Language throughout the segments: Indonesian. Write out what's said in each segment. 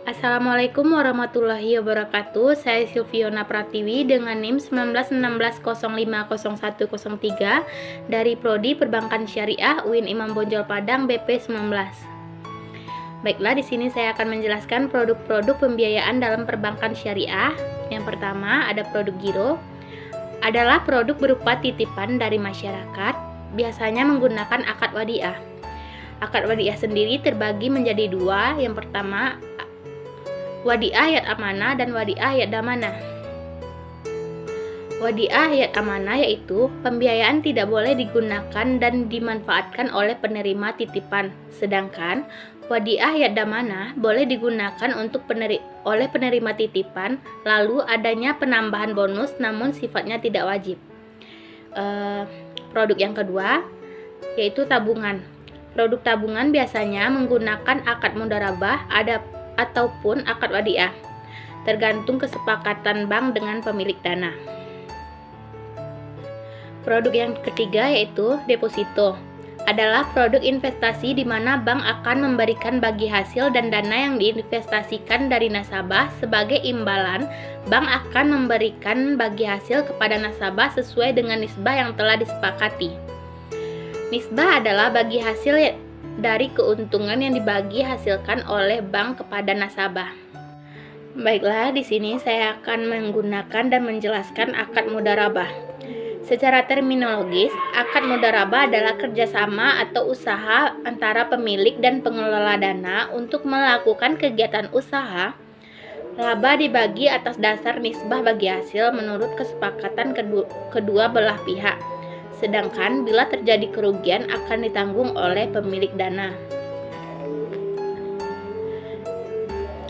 Assalamualaikum warahmatullahi wabarakatuh. Saya Silviona Pratiwi dengan NIM 1916050103 dari Prodi Perbankan Syariah UIN Imam Bonjol Padang BP 19. Baiklah, di sini saya akan menjelaskan produk-produk pembiayaan dalam perbankan syariah. Yang pertama ada produk giro. Adalah produk berupa titipan dari masyarakat, biasanya menggunakan akad wadiah. Akad wadiah sendiri terbagi menjadi dua. Yang pertama wadiah yat amanah dan wadiah yat damanah. Wadiah yat amanah yaitu pembiayaan tidak boleh digunakan dan dimanfaatkan oleh penerima titipan, sedangkan wadiah yat damanah boleh digunakan untuk oleh penerima titipan, lalu adanya penambahan bonus namun sifatnya tidak wajib. Produk yang kedua yaitu tabungan. Produk tabungan biasanya menggunakan akad mudharabah ataupun akad wadiah, tergantung kesepakatan bank dengan pemilik dana. Produk yang ketiga yaitu deposito. Adalah produk investasi di mana bank akan memberikan bagi hasil dan dana yang diinvestasikan dari nasabah. Sebagai imbalan, bank akan memberikan bagi hasil kepada nasabah sesuai dengan nisbah yang telah disepakati. Nisbah adalah bagi hasil dari keuntungan yang dibagi hasilkan oleh bank kepada nasabah. Baiklah, di sini saya akan menggunakan dan menjelaskan akad mudharabah. Secara terminologis, akad mudharabah adalah kerjasama atau usaha antara pemilik dan pengelola dana untuk melakukan kegiatan usaha. Laba dibagi atas dasar nisbah bagi hasil menurut kesepakatan kedua belah pihak. Sedangkan bila terjadi kerugian akan ditanggung oleh pemilik dana.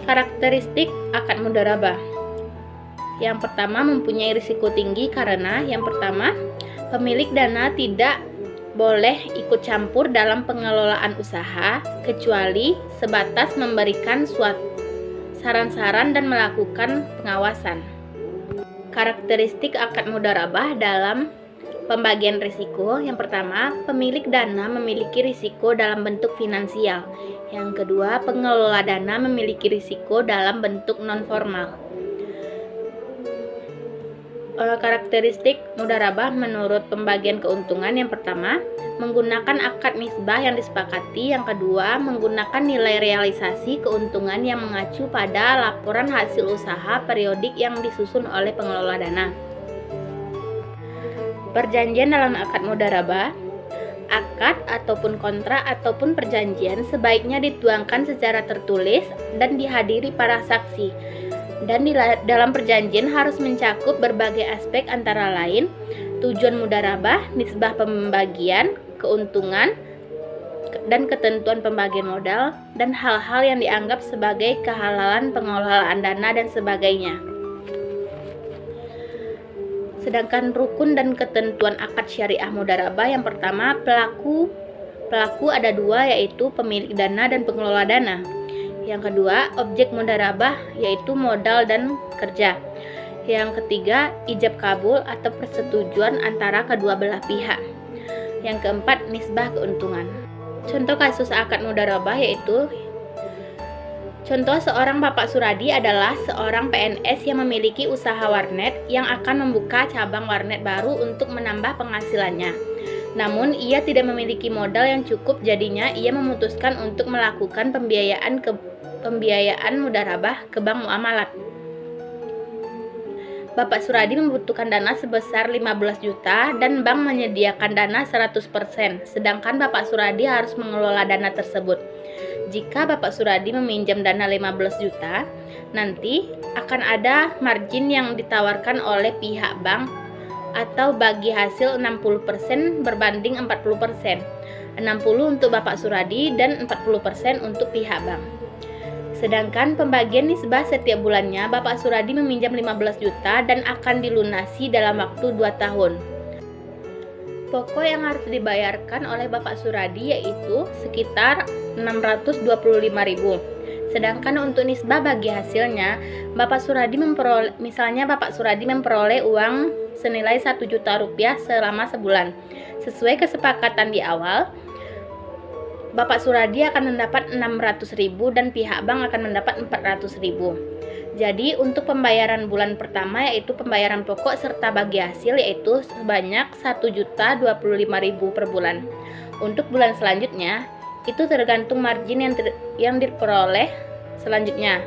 Karakteristik akad mudharabah. Yang pertama, mempunyai risiko tinggi karena yang pertama, pemilik dana tidak boleh ikut campur dalam pengelolaan usaha kecuali sebatas memberikan suatu saran-saran dan melakukan pengawasan. Karakteristik akad mudharabah dalam pembagian risiko. Yang pertama, pemilik dana memiliki risiko dalam bentuk finansial. Yang kedua, pengelola dana memiliki risiko dalam bentuk non-formal. Karakteristik mudharabah menurut pembagian keuntungan. Yang pertama, menggunakan akad nisbah yang disepakati. Yang kedua, menggunakan nilai realisasi keuntungan yang mengacu pada laporan hasil usaha periodik yang disusun oleh pengelola dana. Perjanjian dalam akad mudharabah. Akad ataupun kontrak ataupun perjanjian sebaiknya dituangkan secara tertulis dan dihadiri para saksi. Dan dalam perjanjian harus mencakup berbagai aspek antara lain tujuan mudharabah, nisbah pembagian, keuntungan, dan ketentuan pembagian modal, dan hal-hal yang dianggap sebagai kehalalan pengelolaan dana dan sebagainya. Sedangkan rukun dan ketentuan akad syariah mudharabah, yang pertama, pelaku ada dua, yaitu pemilik dana dan pengelola dana. Yang kedua, objek mudharabah yaitu modal dan kerja. Yang ketiga, ijab kabul atau persetujuan antara kedua belah pihak. Yang keempat, nisbah keuntungan. Contoh kasus akad mudharabah yaitu contoh seorang Bapak Suradi adalah seorang PNS yang memiliki usaha warnet yang akan membuka cabang warnet baru untuk menambah penghasilannya. Namun ia tidak memiliki modal yang cukup, jadinya ia memutuskan untuk melakukan pembiayaan mudharabah ke bank muamalat. Bapak Suradi membutuhkan dana sebesar 15 juta dan bank menyediakan dana 100%, sedangkan Bapak Suradi harus mengelola dana tersebut. Jika Bapak Suradi meminjam dana 15 juta, nanti akan ada margin yang ditawarkan oleh pihak bank atau bagi hasil 60% berbanding 40%. 60 untuk Bapak Suradi dan 40% untuk pihak bank. Sedangkan pembagian nisbah setiap bulannya Bapak Suradi meminjam 15 juta dan akan dilunasi dalam waktu 2 tahun. Pokok yang harus dibayarkan oleh Bapak Suradi yaitu sekitar 625.000. Sedangkan untuk nisbah bagi hasilnya, Bapak Suradi memperoleh uang senilai 1 juta rupiah selama sebulan. Sesuai kesepakatan di awal, Bapak Suradi akan mendapat 600.000 dan pihak bank akan mendapat 400.000. Jadi untuk pembayaran bulan pertama yaitu pembayaran pokok serta bagi hasil yaitu sebanyak 1.025.000 per bulan. Untuk bulan selanjutnya itu tergantung margin yang diperoleh selanjutnya.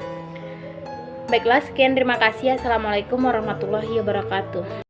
Baiklah, sekian, terima kasih. Assalamualaikum warahmatullahi wabarakatuh.